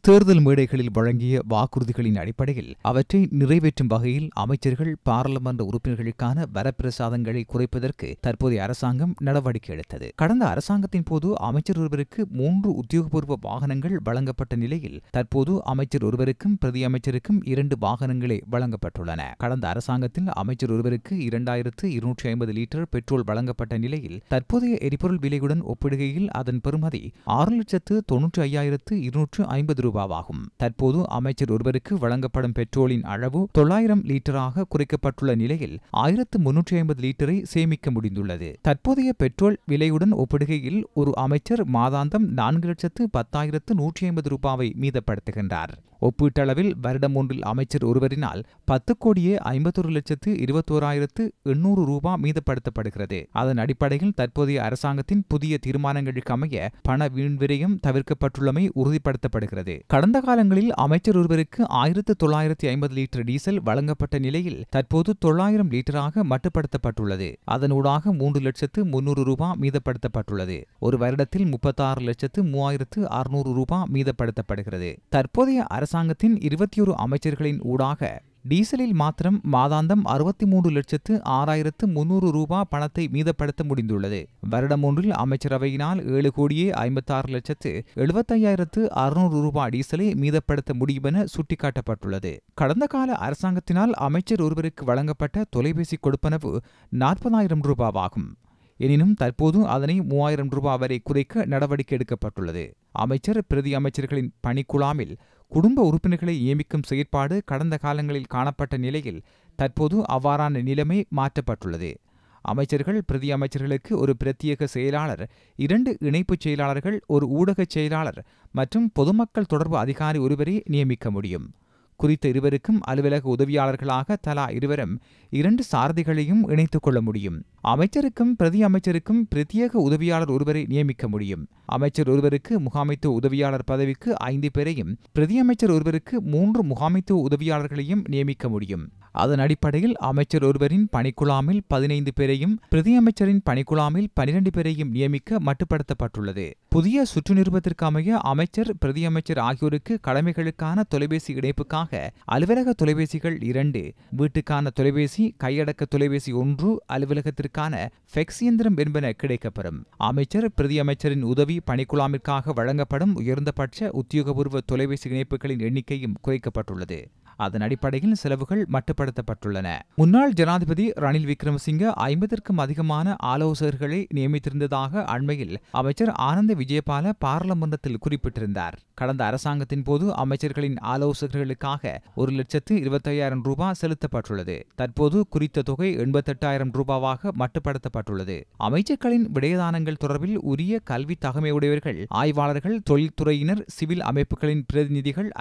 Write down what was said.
தேர்தல் மேடைகளில் வழங்கிய வாக்குறுதிகளின் அடிப்படையில் அவற்றை நிறைவேற்றும் வகையில் அமைச்சர்கள் பாராளுமன்ற உறுப்பினர்களுக்கான வரப்பிரசாதங்களை குறைப்பதற்கு தற்போதைய அரசாங்கம் நடவடிக்கை எடுத்தது. கடந்த அரசாங்கத்தின் போது அமைச்சர் ஒருவருக்கு 3 உத்தியோகபூர்வ வாகனங்கள் வழங்கப்பட்ட நிலையில் தற்போது அமைச்சர் ஒருவருக்கும் பிரதி அமைச்சருக்கும் 2 வாகனங்களே வழங்கப்பட்டுள்ளன. கடந்த அரசாங்கத்தில் அமைச்சர் ஒருவருக்கு 2250 லிட்டர் பெட்ரோல் வழங்கப்பட்ட நிலையில் தற்போதைய எரிபொருள் விலையுடன் ஒப்பிடுகையில் அதன் பெறுமதி 6,95,250 ரூபாவாகும். தற்போது அமைச்சர் ஒருவருக்கு வழங்கப்படும் பெட்ரோலின் அளவு 900 லிட்டராக குறைக்கப்பட்டுள்ள நிலையில் 1350 லிட்டரை சேமிக்க முடிந்துள்ளது. தற்போதைய பெட்ரோல் விலையுடன் ஒப்பிடுகையில் ஒரு அமைச்சர் மாதாந்தம் 4,10,150 ரூபாவை மீதப்படுத்துகின்றார். ஒப்பீட்டளவில் வருடம் ஒன்றில் அமைச்சர் ஒருவரினால் 10,51,21,800 ரூபாய் மீதப்படுத்தப்படுகிறது. அதன் அடிப்படையில் தற்போதைய அரசாங்கத்தின் புதிய தீர்மானங்களுக்கு அமைய பண வீண்விரயம் தவிர்க்கப்பட்டுள்ளமை உறுதிப்படுத்தப்படுகிறது. கடந்த காலங்களில் அமைச்சர் ஒருவருக்கு 1950 லிட்டர் டீசல் வழங்கப்பட்ட நிலையில் தற்போது 900 லிட்டராக மட்டுப்படுத்தப்பட்டுள்ளது. அதனூடாக 3,300,000 ரூபாய் மீதப்படுத்தப்பட்டுள்ளது. ஒரு வருடத்தில் 36,03,600 ரூபாய் மீதப்படுத்தப்படுகிறது. தற்போதைய அரசாங்கத்தின் 21 அமைச்சர்களின் ஊடாக டீசலில் மாத்திரம் மாதாந்தம் 63,06,300 ரூபாய் பணத்தை மீதப்படுத்த முடிந்துள்ளது. வருடம் ஒன்றில் அமைச்சரவையினால் 7,56,75,600 ரூபாய் டீசலை மீதப்படுத்த முடியும் என சுட்டிக்காட்டப்பட்டுள்ளது. கடந்த கால அரசாங்கத்தினால் அமைச்சர் ஒருவருக்கு வழங்கப்பட்ட தொலைபேசி கொடுப்பனவு 40,000 ரூபாவாகும். எனினும் தற்போது அதனை 3,000 ரூபாய் வரை குறைக்க நடவடிக்கை எடுக்கப்பட்டுள்ளது. அமைச்சர் பிரதி அமைச்சர்களின் பணிக்குழாமில் குடும்ப உறுப்பினர்களை நியமிக்கும் செயற்பாடு கடந்த காலங்களில் காணப்பட்ட நிலையில் தற்போது அவ்வாறான நிலைமை மாற்றப்பட்டுள்ளது. அமைச்சர்கள் பிரதி அமைச்சர்களுக்கு ஒரு பிரத்யேக செயலாளர், 2 இணைப்புச் செயலாளர்கள், ஒரு ஊடகச் செயலாளர் மற்றும் பொதுமக்கள் தொடர்பு அதிகாரி ஒருவரை நியமிக்க முடியும். குறித்த இருவருக்கும் அலுவலக உதவியாளர்களாக தலா 2 சாரதிகளையும் இணைத்துக் கொள்ள முடியும். அமைச்சருக்கும் பிரதி அமைச்சருக்கும் பிரத்யேக உதவியாளர் ஒருவரை நியமிக்க முடியும். அமைச்சர் ஒருவருக்கு முகாமைத்துவ உதவியாளர் பதவிக்கு 5 பேரையும் பிரதி அமைச்சர் ஒருவருக்கு 3 முகாமைத்துவ உதவியாளர்களையும் நியமிக்க முடியும். அதன் அடிப்படையில் அமைச்சர் ஒருவரின் பணிக்குழாமில் 15 பேரையும் பிரதி அமைச்சரின் பணிக்குழாமில் 12 பேரையும் நியமிக்க மட்டுப்படுத்தப்பட்டுள்ளது. புதிய சுற்று நிருபத்திற்கு அமைய அமைச்சர் பிரதி அமைச்சர் ஆகியோருக்கு கடமைகளுக்கான தொலைபேசி இணைப்புக்காக அலுவலக தொலைபேசிகள் 2, வீட்டுக்கான தொலைபேசி, கையடக்க தொலைபேசி 1, அலுவலகத்திற்கான ஃபெக்ஸ் இயந்திரம் என்பன கிடைக்கப்பெறும். அமைச்சர் பிரதி அமைச்சரின் உதவி பணிக்குழாமிற்காக வழங்கப்படும் உயர்ந்தபட்ச உத்தியோகபூர்வ தொலைபேசி இணைப்புகளின் எண்ணிக்கையும் குறைக்கப்பட்டுள்ளது. அதன் அடிப்படையில் செலவுகள் மட்டுப்படுத்தப்பட்டுள்ளன. முன்னாள் ஜனாதிபதி ரணில் விக்ரமசிங்க 50க்கும் அதிகமான ஆலோசகர்களை நியமித்திருந்ததாக அண்மையில் அமைச்சர் ஆனந்த விஜயபால பாராளுமன்றத்தில் குறிப்பிட்டிருந்தார். கடந்த அரசாங்கத்தின் போது அமைச்சர்களின் ஆலோசகர்களுக்காக 1,25,000 ரூபாய் செலுத்தப்பட்டுள்ளது. தற்போது குறித்த தொகை 88,000 ரூபாவாக மட்டுப்படுத்தப்பட்டுள்ளது. அமைச்சர்களின் விடயதானங்கள் தொடர்பில் உரிய கல்வி தகமையுடையவர்கள், ஆய்வாளர்கள், தொழில்துறையினர், சிவில் அமைப்புகளின் பிரதிநிதிகள்